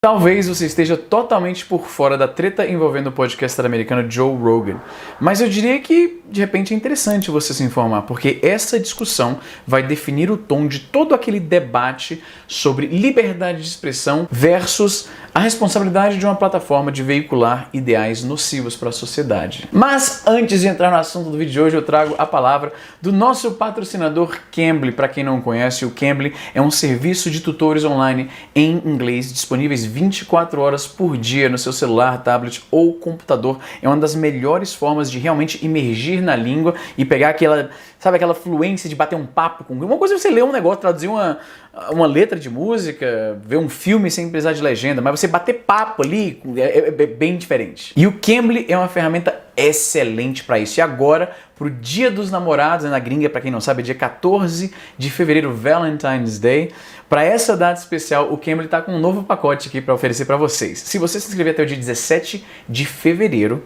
Talvez você esteja totalmente por fora da treta envolvendo o podcaster americano Joe Rogan, mas eu diria que, de repente, é interessante você se informar, porque essa discussão vai definir o tom de todo aquele debate sobre liberdade de expressão versus a responsabilidade de uma plataforma de veicular ideais nocivos para a sociedade. Mas, antes de entrar no assunto do vídeo de hoje, eu trago a palavra do nosso patrocinador Cambly. Para quem não conhece, o Cambly é um serviço de tutores online em inglês disponíveis 24 horas por dia no seu celular, tablet ou computador. É uma das melhores formas de realmente imergir na língua e pegar aquela, sabe, aquela fluência de bater um papo com... Uma coisa é você ler um negócio, traduzir uma letra de música, ver um filme sem precisar de legenda, mas você bater papo ali é bem diferente. E o Cambly é uma ferramenta excelente para isso. E agora, pro Dia dos Namorados, na gringa, para quem não sabe, é dia 14 de fevereiro, Valentine's Day. Para essa data especial, o Cambly está com um novo pacote aqui para oferecer para vocês. Se você se inscrever até o dia 17 de fevereiro,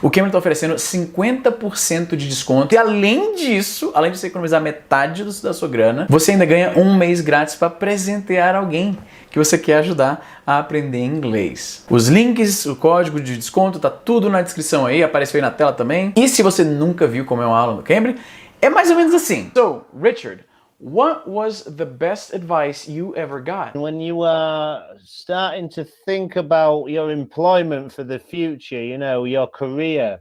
o Cambly está oferecendo 50% de desconto. E além disso, além de você economizar metade da sua grana, você ainda ganha um mês grátis para presentear alguém que você quer ajudar a aprender inglês. Os links, o código de desconto, tá tudo na descrição aí, apareceu aí na tela também. E se você nunca viu como é uma aula no Cambly, é mais ou menos assim. So, Richard, what was the best advice you ever got? When you are starting to think about your employment for the future, you know, your career,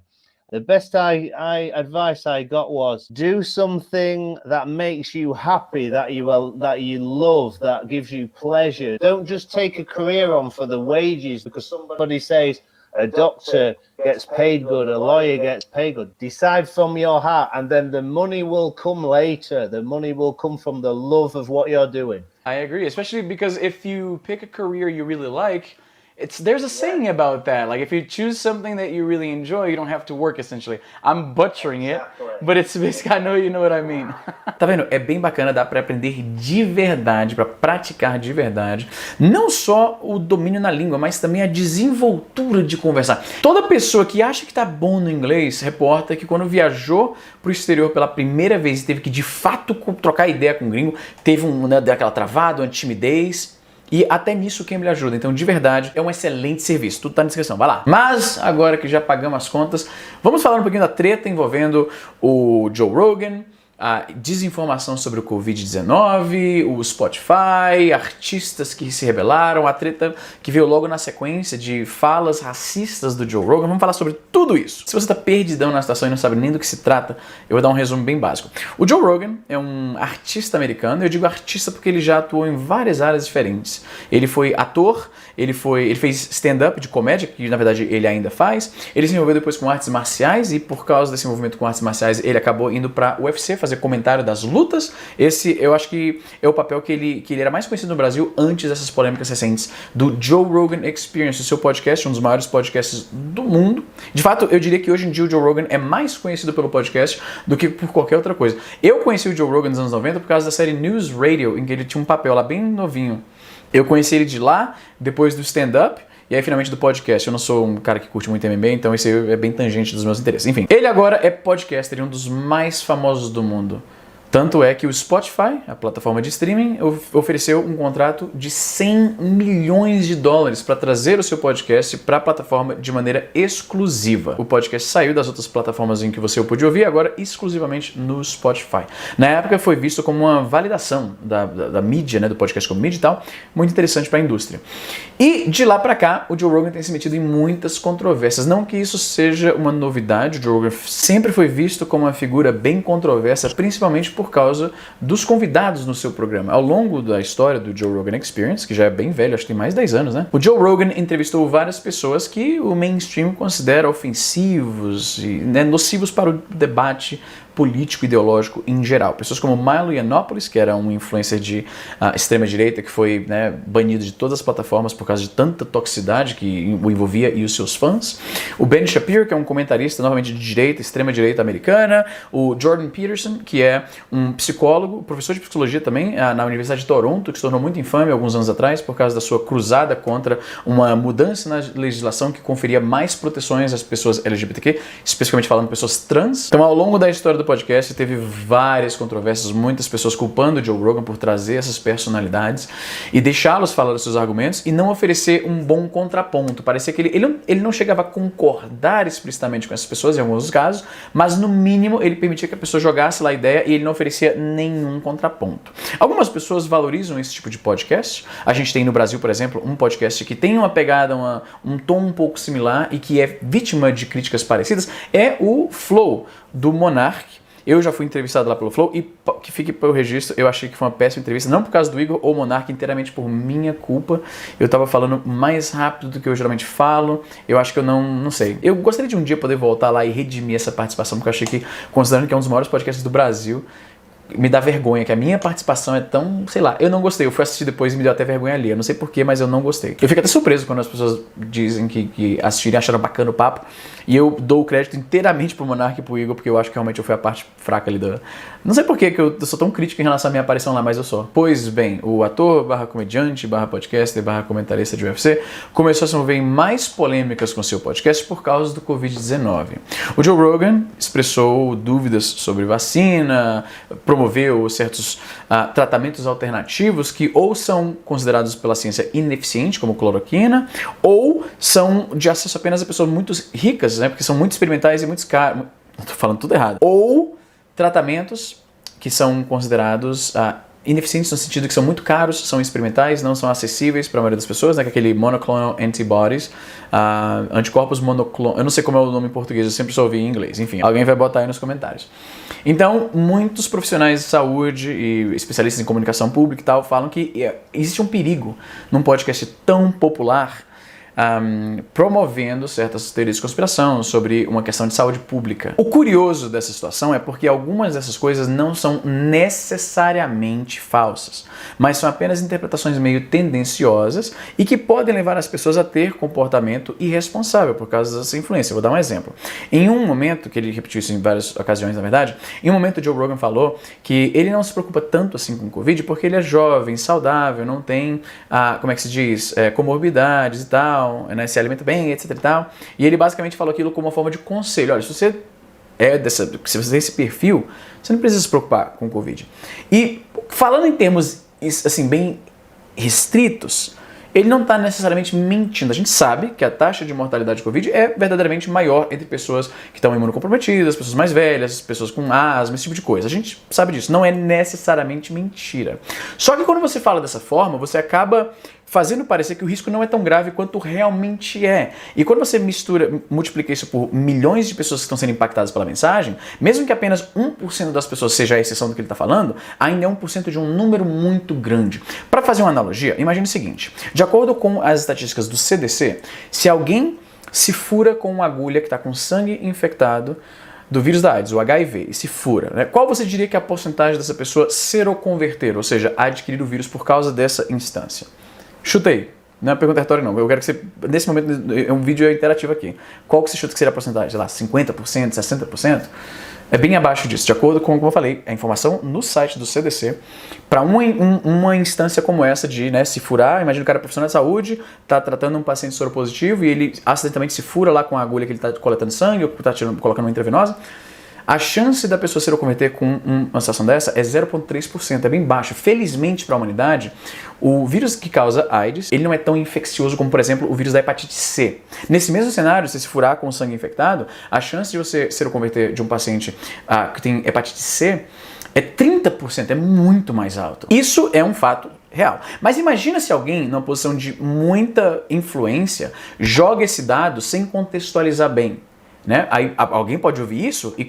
the best advice I got was do something that makes you happy, that you love, that gives you pleasure. Don't just take a career on for the wages because somebody says a doctor gets paid good, a lawyer gets paid good. Decide from your heart, and then the money will come later. The money will come from the love of what you're doing. I agree, especially because if you pick a career you really like, there's a saying about that. Like if you choose something that you really enjoy, you don't have to work essentially. I'm butchering it, but it's basically, I know you know what I mean. Tá vendo? É bem bacana, dá pra aprender de verdade, pra praticar de verdade. Não só o domínio na língua, mas também a desenvoltura de conversar. Toda pessoa que acha que tá bom no inglês, reporta que quando viajou pro exterior pela primeira vez e teve que de fato trocar ideia com o gringo, teve deu aquela travada, uma timidez. E até nisso o Cambly ajuda, então de verdade é um excelente serviço, tudo tá na descrição, vai lá. Mas agora que já pagamos as contas, vamos falar um pouquinho da treta envolvendo o Joe Rogan, a desinformação sobre o Covid-19, o Spotify, artistas que se rebelaram, a treta que veio logo na sequência de falas racistas do Joe Rogan. Vamos falar sobre tudo isso. Se você está perdidão na situação e não sabe nem do que se trata, eu vou dar um resumo bem básico. O Joe Rogan é um artista americano, eu digo artista porque ele já atuou em várias áreas diferentes. Ele foi ator, ele fez stand-up de comédia, que na verdade ele ainda faz, ele se envolveu depois com artes marciais e por causa desse envolvimento com artes marciais ele acabou indo para o UFC, fazer comentário das lutas. Esse eu acho que é o papel que ele era mais conhecido no Brasil antes dessas polêmicas recentes do Joe Rogan Experience, o seu podcast, um dos maiores podcasts do mundo. De fato, eu diria que hoje em dia o Joe Rogan é mais conhecido pelo podcast do que por qualquer outra coisa. Eu conheci o Joe Rogan nos anos 90 por causa da série News Radio, em que ele tinha um papel lá bem novinho. Eu conheci ele de lá, depois do stand-up, e aí finalmente do podcast. Eu não sou um cara que curte muito MMA, então isso aí é bem tangente dos meus interesses. Enfim, ele agora é podcaster e um dos mais famosos do mundo. Tanto é que o Spotify, a plataforma de streaming, ofereceu um contrato de 100 milhões de dólares para trazer o seu podcast para a plataforma de maneira exclusiva. O podcast saiu das outras plataformas em que você o podia ouvir, agora exclusivamente no Spotify. Na época foi visto como uma validação da mídia, né, do podcast como mídia e tal, muito interessante para a indústria. E de lá para cá, o Joe Rogan tem se metido em muitas controvérsias. Não que isso seja uma novidade, o Joe Rogan sempre foi visto como uma figura bem controversa, principalmente por causa dos convidados no seu programa. Ao longo da história do Joe Rogan Experience, que já é bem velho, acho que tem mais de 10 anos, né? O Joe Rogan entrevistou várias pessoas que o mainstream considera ofensivos e nocivos para o debate político e ideológico em geral. Pessoas como Milo Yiannopoulos, que era um influencer de extrema-direita, que foi banido de todas as plataformas por causa de tanta toxicidade que o envolvia e os seus fãs. O Ben Shapiro, que é um comentarista novamente de direita, extrema-direita americana. O Jordan Peterson, que é um psicólogo, professor de psicologia também na Universidade de Toronto, que se tornou muito infame alguns anos atrás por causa da sua cruzada contra uma mudança na legislação que conferia mais proteções às pessoas LGBTQ, especificamente falando pessoas trans. Então, ao longo da história do podcast teve várias controvérsias, muitas pessoas culpando o Joe Rogan por trazer essas personalidades e deixá-los falar os seus argumentos e não oferecer um bom contraponto. Parecia que ele não chegava a concordar explicitamente com essas pessoas em alguns dos casos, mas no mínimo ele permitia que a pessoa jogasse lá a ideia e ele não oferecia nenhum contraponto. Algumas pessoas valorizam esse tipo de podcast. A gente tem no Brasil, por exemplo, um podcast que tem uma pegada, um tom um pouco similar e que é vítima de críticas parecidas, é o Flow, do Monark. Eu já fui entrevistado lá pelo Flow e que fique para o registro, eu achei que foi uma péssima entrevista, não por causa do Igor ou Monark, inteiramente por minha culpa. Eu tava falando mais rápido do que eu geralmente falo, eu acho que eu não sei. Eu gostaria de um dia poder voltar lá e redimir essa participação, porque eu achei que, considerando que é um dos maiores podcasts do Brasil, me dá vergonha, que a minha participação é tão, sei lá, eu não gostei, eu fui assistir depois e me deu até vergonha ali, eu não sei porquê, mas eu não gostei. Eu fico até surpreso quando as pessoas dizem que assistiram e acharam bacana o papo, e eu dou o crédito inteiramente pro Monark e pro Igor, porque eu acho que realmente eu fui a parte fraca ali da... Não sei porquê que eu sou tão crítico em relação à minha aparição lá, mas eu sou. Pois bem, o ator, /comediante, /podcaster, /comentarista de UFC, começou a se envolver em mais polêmicas com seu podcast por causa do Covid-19. O Joe Rogan expressou dúvidas sobre vacina, promoveu certos tratamentos alternativos que ou são considerados pela ciência ineficientes, como cloroquina, ou são de acesso apenas a pessoas muito ricas, né, porque são muito experimentais e muito caros. Estou falando tudo errado. Ou tratamentos que são considerados ineficientes no sentido que são muito caros, são experimentais, não são acessíveis para a maioria das pessoas, né? Que é aquele monoclonal antibodies, anticorpos monoclonal, eu não sei como é o nome em português, eu sempre só ouvi em inglês, enfim, alguém vai botar aí nos comentários. Então, muitos profissionais de saúde e especialistas em comunicação pública e tal falam que existe um perigo num podcast tão popular promovendo certas teorias de conspiração sobre uma questão de saúde pública. O curioso dessa situação é porque algumas dessas coisas não são necessariamente falsas, mas são apenas interpretações meio tendenciosas e que podem levar as pessoas a ter comportamento irresponsável por causa dessa influência. Eu vou dar um exemplo. Em um momento, que ele repetiu isso em várias ocasiões na verdade, em um momento o Joe Rogan falou que ele não se preocupa tanto assim com o Covid porque ele é jovem, saudável, não tem, como é que se diz, comorbidades e tal, né, se alimenta bem, etc e tal. E ele basicamente falou aquilo como uma forma de conselho. Olha, se você se você tem esse perfil, você não precisa se preocupar com o Covid. E falando em termos assim bem restritos, ele não está necessariamente mentindo. A gente sabe que a taxa de mortalidade de Covid é verdadeiramente maior entre pessoas que estão imunocomprometidas, pessoas mais velhas, pessoas com asma, esse tipo de coisa. A gente sabe disso. Não é necessariamente mentira. Só que quando você fala dessa forma, você acaba fazendo parecer que o risco não é tão grave quanto realmente é. E quando você multiplica isso por milhões de pessoas que estão sendo impactadas pela mensagem, mesmo que apenas 1% das pessoas seja a exceção do que ele está falando, ainda é 1% de um número muito grande. Para fazer uma analogia, imagine o seguinte: de acordo com as estatísticas do CDC, se alguém se fura com uma agulha que está com sangue infectado do vírus da AIDS, o HIV, e se fura, né? Qual você diria que é a porcentagem dessa pessoa seroconverter, ou seja, adquirir o vírus por causa dessa instância? Chutei. Não é uma pergunta retórica, não. Eu quero que você, nesse momento, é um vídeo interativo aqui. Qual que você chuta que seria a porcentagem? Sei lá, 50%, 60%? É bem abaixo disso, de acordo com, como eu falei, a informação no site do CDC. Para uma instância como essa de, né, se furar, imagina o cara é profissional de saúde, está tratando um paciente soropositivo e ele acidentalmente se fura lá com a agulha que ele está coletando sangue ou está colocando uma intravenosa. A chance da pessoa seroconverter com uma situação dessa é 0,3%, é bem baixo. Felizmente para a humanidade, o vírus que causa AIDS, ele não é tão infeccioso como, por exemplo, o vírus da hepatite C. Nesse mesmo cenário, se furar com o sangue infectado, a chance de você seroconverter de um paciente que tem hepatite C é 30%, é muito mais alto. Isso é um fato real. Mas imagina se alguém, numa posição de muita influência, joga esse dado sem contextualizar bem. Né? Aí alguém pode ouvir isso e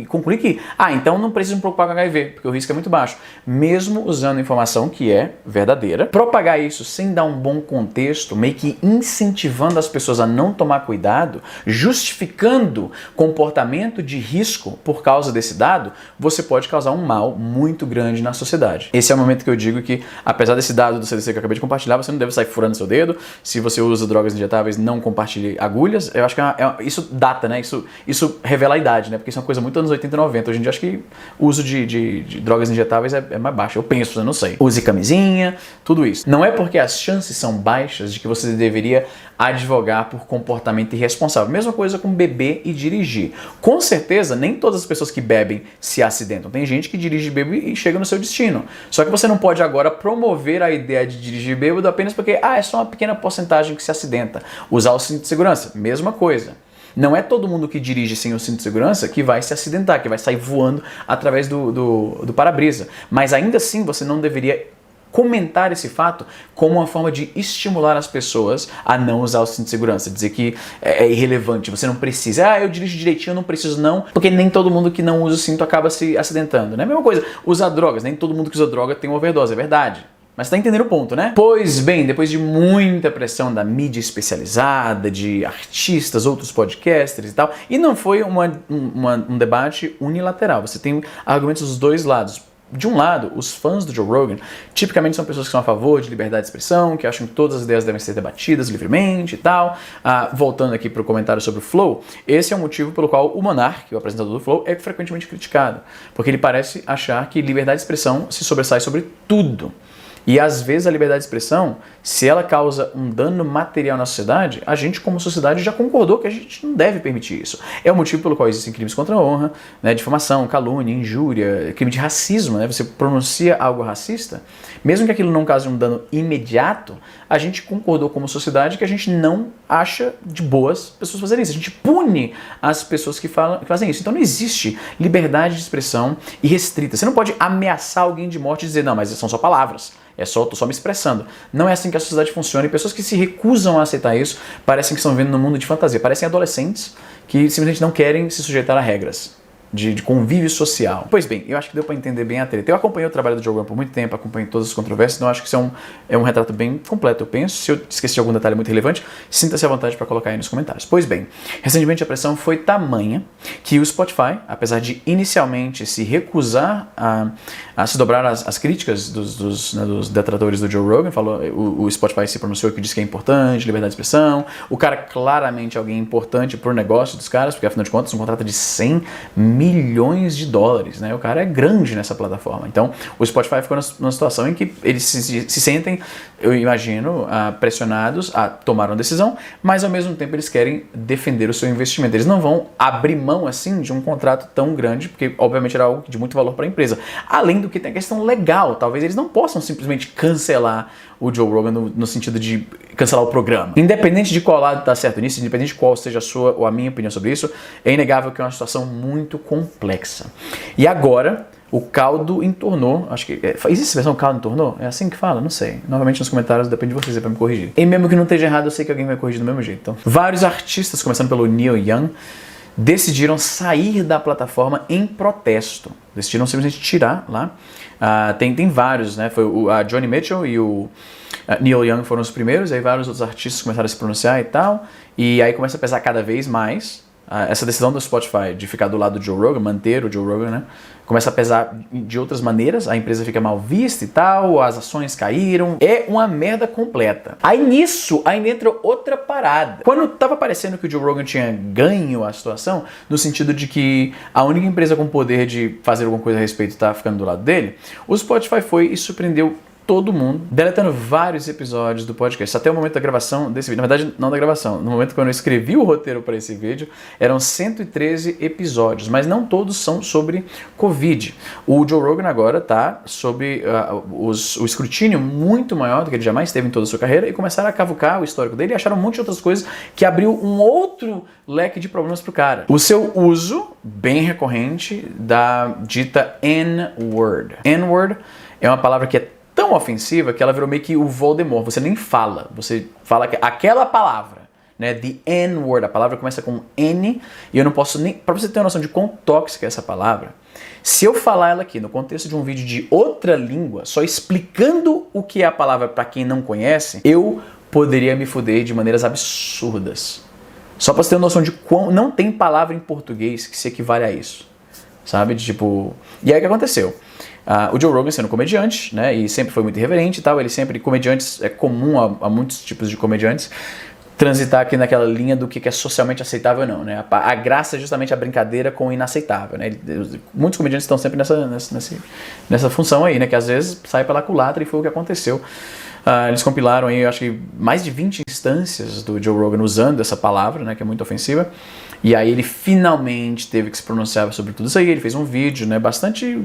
concluir que, então não precisa me preocupar com HIV, porque o risco é muito baixo. Mesmo usando informação que é verdadeira, propagar isso sem dar um bom contexto, meio que incentivando as pessoas a não tomar cuidado, justificando comportamento de risco por causa desse dado, você pode causar um mal muito grande na sociedade. Esse é o momento que eu digo que, apesar desse dado do CDC que eu acabei de compartilhar, você não deve sair furando seu dedo. Se você usa drogas injetáveis, não compartilhe agulhas. Eu acho que isso dá data, né? Isso revela a idade, né? Porque isso é uma coisa muito anos 80 e 90. Hoje em dia acho que o uso de drogas injetáveis é mais baixo. Eu penso, eu não sei. Use camisinha, tudo isso. Não é porque as chances são baixas de que você deveria advogar por comportamento irresponsável. Mesma coisa com beber e dirigir. Com certeza, nem todas as pessoas que bebem se acidentam. Tem gente que dirige bêbado e chega no seu destino. Só que você não pode agora promover a ideia de dirigir bêbado apenas porque é só uma pequena porcentagem que se acidenta. Usar o cinto de segurança, mesma coisa. Não é todo mundo que dirige sem o cinto de segurança que vai se acidentar, que vai sair voando através do para-brisa. Mas ainda assim você não deveria comentar esse fato como uma forma de estimular as pessoas a não usar o cinto de segurança, dizer que é irrelevante, você não precisa, eu dirijo direitinho, eu não preciso não, porque nem todo mundo que não usa o cinto acaba se acidentando, né? A mesma coisa, usar drogas, nem todo mundo que usa droga tem uma overdose, é verdade. Mas tá entendendo o ponto, né? Pois bem, depois de muita pressão da mídia especializada, de artistas, outros podcasters e tal, e não foi um debate unilateral, você tem argumentos dos dois lados. De um lado, os fãs do Joe Rogan tipicamente são pessoas que são a favor de liberdade de expressão, que acham que todas as ideias devem ser debatidas livremente e tal. Voltando aqui para o comentário sobre o Flow, esse é o motivo pelo qual o Monark, o apresentador do Flow, é frequentemente criticado. Porque ele parece achar que liberdade de expressão se sobressai sobre tudo. E às vezes a liberdade de expressão, se ela causa um dano material na sociedade, a gente como sociedade já concordou que a gente não deve permitir isso. É o motivo pelo qual existem crimes contra a honra, né, difamação, calúnia, injúria, crime de racismo, né, você pronuncia algo racista, mesmo que aquilo não cause um dano imediato, a gente concordou como sociedade que a gente não acha de boas pessoas fazerem isso. A gente pune as pessoas que fazem isso. Então não existe liberdade de expressão irrestrita. Você não pode ameaçar alguém de morte e dizer, não, mas são só palavras. Tô só me expressando. Não é assim que a sociedade funciona e pessoas que se recusam a aceitar isso parecem que estão vivendo num mundo de fantasia. Parecem adolescentes que simplesmente não querem se sujeitar a regras de convívio social. Pois bem, eu acho que deu para entender bem a treta. Eu acompanhei o trabalho do Joe Rogan por muito tempo, acompanhei todas as controvérsias, então acho que isso é um retrato bem completo, eu penso. Se eu esqueci de algum detalhe muito relevante, sinta-se à vontade para colocar aí nos comentários. Pois bem, recentemente a pressão foi tamanha que o Spotify, apesar de inicialmente se recusar a se dobrar às críticas dos detratores do Joe Rogan, o Spotify se pronunciou que disse que é importante, liberdade de expressão, o cara claramente é alguém importante pro negócio dos caras, porque afinal de contas um contrato de 100 milhões de dólares, né? O cara é grande nessa plataforma. Então, o Spotify ficou numa situação em que eles se sentem, eu imagino, pressionados a tomar uma decisão, mas ao mesmo tempo eles querem defender o seu investimento. Eles não vão abrir mão, assim, de um contrato tão grande, porque obviamente era algo de muito valor para a empresa. Além do que tem a questão legal, talvez eles não possam simplesmente cancelar o Joe Rogan no sentido de cancelar o programa. Independente de qual lado está certo nisso, independente de qual seja a sua ou a minha opinião sobre isso, é inegável que é uma situação muito complexa. E agora, o caldo entornou, acho que... existe essa versão caldo entornou? É assim que fala? Não sei. Novamente nos comentários, depende de vocês para me corrigir. E mesmo que não esteja errado, eu sei que alguém vai corrigir do mesmo jeito. Então, vários artistas, começando pelo Neil Young, decidiram sair da plataforma em protesto. Decidiram simplesmente tirar lá. Tem vários, né? Foi a Johnny Mitchell e o Neil Young foram os primeiros, aí vários outros artistas começaram a se pronunciar e tal. E aí começa a pesar cada vez mais. Essa decisão do Spotify de ficar do lado do Joe Rogan, manter o Joe Rogan, né? Começa a pesar de outras maneiras, a empresa fica mal vista e tal, as ações caíram, é uma merda completa. Aí nisso, ainda entra outra parada. Quando tava parecendo que o Joe Rogan tinha ganho a situação, no sentido de que a única empresa com poder de fazer alguma coisa a respeito tá ficando do lado dele, o Spotify foi e surpreendeu todo mundo, deletando vários episódios do podcast, até o momento da gravação desse vídeo. Na verdade, não da gravação, no momento que eu escrevi o roteiro para esse vídeo, eram 113 episódios, mas não todos são sobre Covid. O Joe Rogan agora está sob o escrutínio muito maior do que ele jamais teve em toda a sua carreira e começaram a cavucar o histórico dele e acharam um monte de outras coisas que abriu um outro leque de problemas para o cara. O seu uso, bem recorrente, da dita N-word. N-word é uma palavra que é tão ofensiva que ela virou meio que o Voldemort. Você nem fala, você fala aquela palavra, né? The N-word, a palavra começa com N e eu não posso nem... Pra você ter uma noção de quão tóxica é essa palavra, se eu falar ela aqui no contexto de um vídeo de outra língua, só explicando o que é a palavra pra quem não conhece, eu poderia me fuder de maneiras absurdas. Só pra você ter uma noção de quão... Não tem palavra em português que se equivale a isso, sabe? Tipo... E aí o que aconteceu? O Joe Rogan sendo comediante, né, e sempre foi muito irreverente e tal, ele sempre, comediantes, é comum a muitos tipos de comediantes, transitar aqui naquela linha do que é socialmente aceitável ou não, né? A graça é justamente a brincadeira com o inaceitável, né? Muitos comediantes estão sempre nessa função aí, né? Que às vezes sai pela culatra, e foi o que aconteceu. Eles compilaram aí, eu acho que mais de 20 instâncias do Joe Rogan usando essa palavra, né, que é muito ofensiva. E aí ele finalmente teve que se pronunciar sobre tudo isso aí. Ele fez um vídeo, né, bastante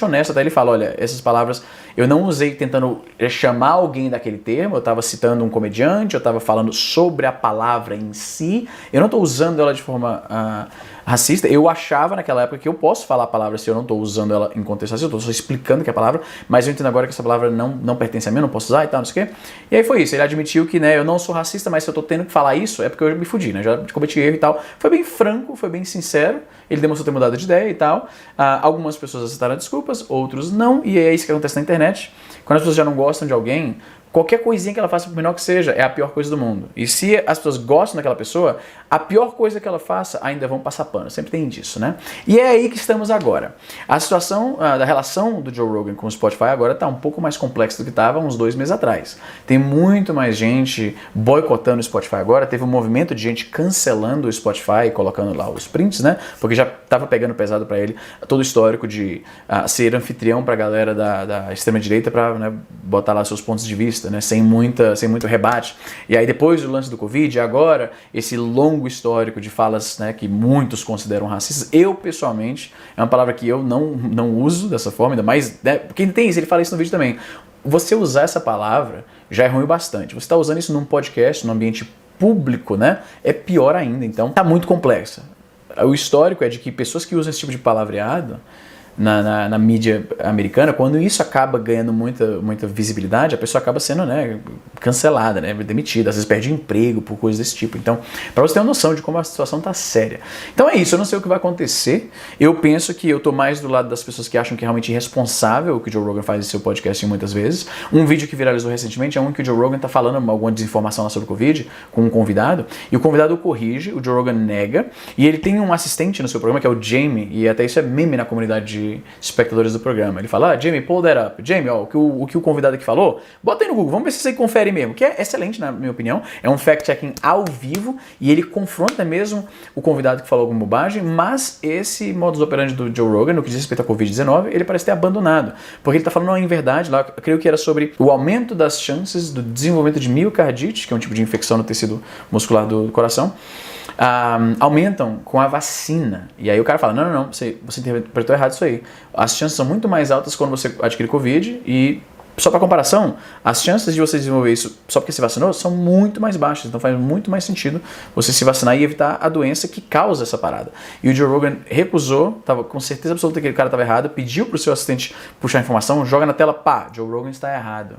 honesto. Até ele fala, olha, essas palavras eu não usei tentando chamar alguém daquele termo. Eu estava citando um comediante, eu estava falando sobre a palavra em si. Eu não estou usando ela de forma racista. Eu achava naquela época que eu posso falar a palavra se eu não estou usando ela em contexto racista. Eu estou só explicando que é a palavra, mas eu entendo agora que essa palavra não pertence a mim, eu não posso usar e tal, não sei o quê. E aí foi isso. Ele admitiu que, né, eu não sou racista, mas se eu estou tendo que falar isso é porque eu me fudi, né? Já cometi erro e tal. Foi bem franco, foi bem sincero. Ele demonstrou ter mudado de ideia e tal. Algumas pessoas aceitaram desculpas, outros não. E é isso que acontece na internet. Quando as pessoas já não gostam de alguém, qualquer coisinha que ela faça, por menor que seja, é a pior coisa do mundo. E se as pessoas gostam daquela pessoa, a pior coisa que ela faça ainda vão passar pano. Sempre tem disso, né? E é aí que estamos agora. A situação da relação do Joe Rogan com o Spotify agora está um pouco mais complexa do que estava uns 2 meses atrás. Tem muito mais gente boicotando o Spotify agora. Teve um movimento de gente cancelando o Spotify, colocando lá os prints, né? Porque já estava pegando pesado para ele todo o histórico de ser anfitrião para a galera da extrema-direita para, né, botar lá seus pontos de vista, né, sem muito rebate. E aí depois do lance do Covid, agora esse longo histórico de falas, né, que muitos consideram racistas, eu pessoalmente, é uma palavra que eu não uso dessa forma, ainda mais, né, porque tem isso, ele fala isso no vídeo também. Você usar essa palavra já é ruim bastante. Você está usando isso num podcast, num ambiente público, né, é pior ainda. Então tá muito complexa. O histórico é de que pessoas que usam esse tipo de palavreado na mídia americana, quando isso acaba ganhando muita visibilidade, a pessoa acaba sendo, né, cancelada, né, demitida, às vezes perde emprego por coisas desse tipo. Então, para você ter uma noção de como a situação está séria. Então é isso, eu não sei o que vai acontecer. Eu penso que eu tô mais do lado das pessoas que acham que é realmente irresponsável o que o Joe Rogan faz em seu podcast muitas vezes. Um vídeo que viralizou recentemente é um que o Joe Rogan tá falando alguma desinformação lá sobre o Covid com um convidado, e o convidado corrige, o Joe Rogan nega, e ele tem um assistente no seu programa que é o Jamie, e até isso é meme na comunidade de espectadores do programa. Ele fala, Jamie, pull that up. Jamie, ó, o que o convidado aqui falou, bota aí no Google, vamos ver se você confere mesmo, que é excelente na minha opinião, é um fact-checking ao vivo, e ele confronta mesmo o convidado que falou alguma bobagem, mas esse modus operandi do Joe Rogan, no que diz respeito à Covid-19, ele parece ter abandonado, porque ele tá falando, não, em verdade, lá, eu creio que era sobre o aumento das chances do desenvolvimento de miocardite, que é um tipo de infecção no tecido muscular do coração, aumentam com a vacina. E aí o cara fala, não, você interpretou errado isso aí. As chances são muito mais altas quando você adquire Covid e, só para comparação, as chances de você desenvolver isso só porque se vacinou são muito mais baixas. Então faz muito mais sentido você se vacinar e evitar a doença que causa essa parada. E o Joe Rogan recusou, estava com certeza absoluta que o cara estava errado, pediu para o seu assistente puxar a informação, joga na tela, pá, Joe Rogan está errado.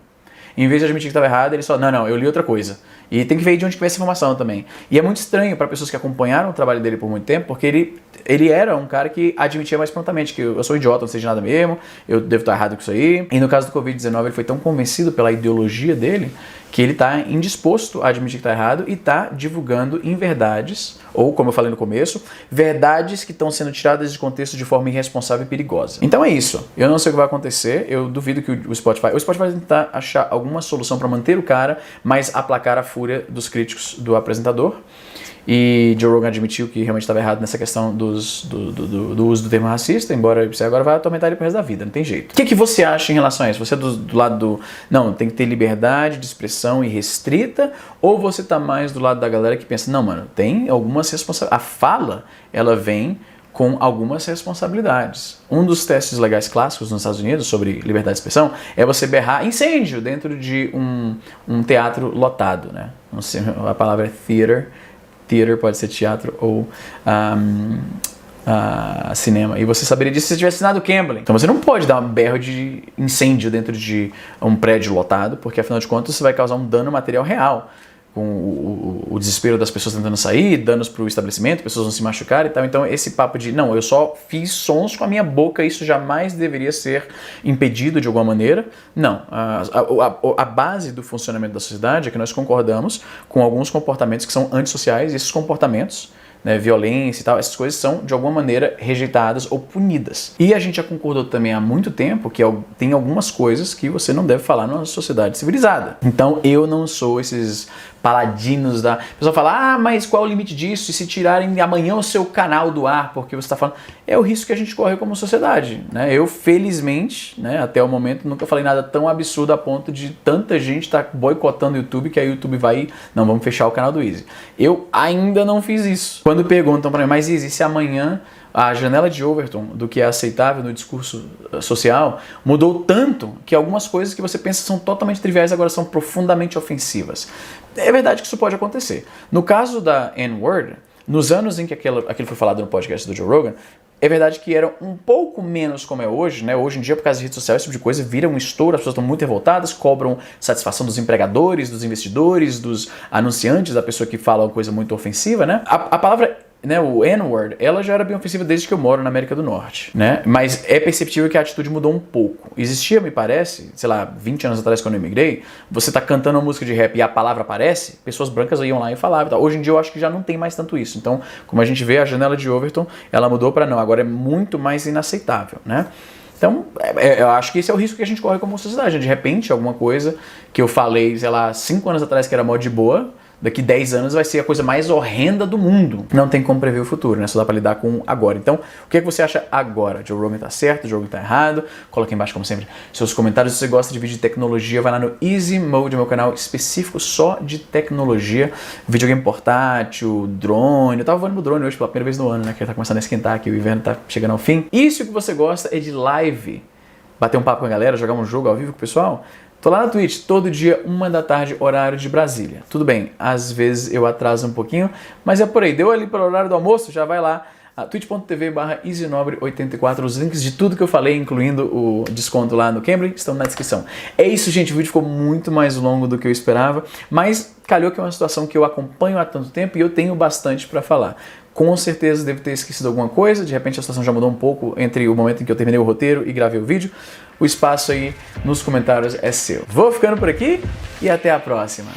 Em vez de admitir que estava errado, ele só, não, eu li outra coisa. E tem que ver de onde que vem essa informação também. E é muito estranho para pessoas que acompanharam o trabalho dele por muito tempo, porque ele era um cara que admitia mais prontamente que eu sou idiota, não sei de nada mesmo, eu devo estar errado com isso aí. E no caso do Covid-19, ele foi tão convencido pela ideologia dele que ele está indisposto a admitir que está errado e está divulgando inverdades, ou como eu falei no começo, verdades que estão sendo tiradas de contexto de forma irresponsável e perigosa. Então é isso. Eu não sei o que vai acontecer, eu duvido que o Spotify vai tentar achar alguma solução para manter o cara, mas aplacar a fúria dos críticos do apresentador. E Joe Rogan admitiu que realmente estava errado nessa questão do uso do termo racista, embora isso agora vai atormentar ele pro resto da vida, não tem jeito. O que você acha em relação a isso? Você é do lado do, não, tem que ter liberdade de expressão irrestrita, ou você tá mais do lado da galera que pensa, não, mano, tem algumas responsabilidades. A fala, ela vem com algumas responsabilidades. Um dos testes legais clássicos nos Estados Unidos sobre liberdade de expressão é você berrar incêndio dentro de um teatro lotado, né? Não sei, a palavra é theater. Theater pode ser teatro ou cinema. E você saberia disso se você tivesse assinado o Cambly. Então você não pode dar um berro de incêndio dentro de um prédio lotado, porque afinal de contas você vai causar um dano material real. Com o desespero das pessoas tentando sair, danos para o estabelecimento, pessoas vão se machucar e tal. Então esse papo de, não, eu só fiz sons com a minha boca, isso jamais deveria ser impedido de alguma maneira. Não. A base do funcionamento da sociedade é que nós concordamos com alguns comportamentos que são antissociais, e esses comportamentos, né, violência e tal, essas coisas são de alguma maneira rejeitadas ou punidas. E a gente já concordou também há muito tempo que tem algumas coisas que você não deve falar numa sociedade civilizada. Então eu não sou esses paladinos da... A pessoa fala, mas qual é o limite disso? E se tirarem amanhã o seu canal do ar porque você está falando... É o risco que a gente corre como sociedade, né? Eu, felizmente, né, até o momento, nunca falei nada tão absurdo a ponto de tanta gente estar boicotando o YouTube que a YouTube vai... Não, vamos fechar o canal do Easy. Eu ainda não fiz isso. Quando perguntam para mim, mas Easy, se amanhã a janela de Overton do que é aceitável no discurso social mudou tanto que algumas coisas que você pensa são totalmente triviais agora são profundamente ofensivas. É verdade que isso pode acontecer. No caso da N-word, nos anos em que aquilo foi falado no podcast do Joe Rogan, é verdade que era um pouco menos como é hoje, né? Hoje em dia, por causa de rede social, esse tipo de coisa vira um estouro, as pessoas estão muito revoltadas, cobram satisfação dos empregadores, dos investidores, dos anunciantes, da pessoa que fala uma coisa muito ofensiva, né? A palavra, né, o N-word, ela já era bem ofensiva desde que eu moro na América do Norte, né? Mas é perceptível que a atitude mudou um pouco. Existia, me parece, sei lá, 20 anos atrás quando eu imigrei, você tá cantando uma música de rap e a palavra aparece, pessoas brancas iam lá e falavam e tal. Hoje em dia eu acho que já não tem mais tanto isso. Então, como a gente vê, a janela de Overton, ela mudou para não. Agora é muito mais inaceitável, né? Então, eu acho que esse é o risco que a gente corre como sociedade. De repente, alguma coisa que eu falei, sei lá, 5 anos atrás que era mó de boa, daqui 10 anos vai ser a coisa mais horrenda do mundo. Não tem como prever o futuro, né? Só dá pra lidar com agora. Então, o que é que você acha agora? Joe Rogan tá certo? Joe Rogan tá errado? Coloque embaixo, como sempre, seus comentários. Se você gosta de vídeo de tecnologia, vai lá no Easy Mode, meu canal específico só de tecnologia. Videogame portátil, drone. Eu tava voando no drone hoje pela primeira vez no ano, né? Que tá começando a esquentar aqui, o inverno tá chegando ao fim. E se o que você gosta é de live, bater um papo com a galera, jogar um jogo ao vivo com o pessoal, tô lá na Twitch, todo dia, 1 da tarde, horário de Brasília. Tudo bem, às vezes eu atraso um pouquinho, mas é por aí. Deu ali para o horário do almoço, já vai lá, twitch.tv/easynobre84. Os links de tudo que eu falei, incluindo o desconto lá no Cambly, estão na descrição. É isso, gente. O vídeo ficou muito mais longo do que eu esperava, mas calhou que é uma situação que eu acompanho há tanto tempo e eu tenho bastante para falar. Com certeza devo ter esquecido alguma coisa, de repente a situação já mudou um pouco entre o momento em que eu terminei o roteiro e gravei o vídeo. O espaço aí nos comentários é seu. Vou ficando por aqui e até a próxima.